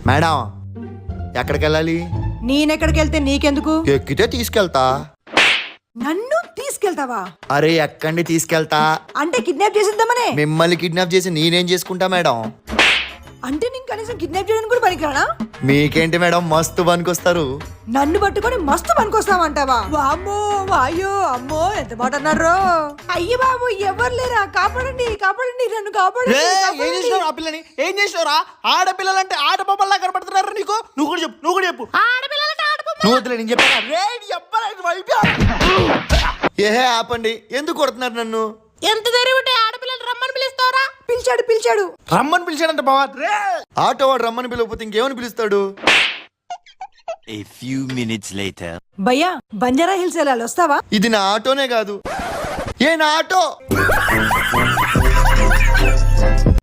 Madam ఎక్కడికి వెళ్ళాలి? నేనెక్కడికి వెళ్తే నీకెందుకు? ఎక్కితే తీసుకెళ్తా. నన్ను తీసుకెళ్తావా? అరే ఎక్కండి తీసుకెళ్తా. అంటే కిడ్నాప్ చేసిద్దామనే? మిమ్మల్ని కిడ్నాప్ చేసి నేనేం చేసుకుంటా మేడం? అంటే నేను కనీసం కిడ్నాప్ చేయడానికి కూడా పనికిరానా? మీకేంటి మేడం మస్తు పనికొస్తారు. నన్ను పట్టుకొని మస్తు పనికొస్తామంటావా? వామ్మో వాయో అమ్మో ఎంత మాట అన్నారు. అయ్య బాబు ఎవరు లేరా, కాపాడండి కాపాడండి నన్ను కాపాడండి. ఏం చేసినావు ఆ పిల్లని? ఏం చేసినావురా? ఆడపిల్లలంటే ఆడపమ్మల్లా కనపడుతున్నారు నీకు. నువ్వు కూడా చెప్పు ఆడపిల్లలంటే నువ్వు వద్దులే, నేను చెప్పాను. ఏహే ఆపండి, ఎందుకు కొడుతున్నారు నన్ను? ఎంత ధైర్యం ఉంటే ఆడపిల్లలు రమ్మని పిలుస్తారా? పిలిచాడు రమ్మని పిలిచాడంట బావా. ఆటో వాడు రమ్మని పిలవకపోతే ఇంకేమని పిలుస్తాడు? A few minutes later. భయ్యా బంజారా హిల్స్ వెళ్ళాలి, వస్తావా? ఇది నా ఆటోనే కాదు, ఏ నా ఆటో.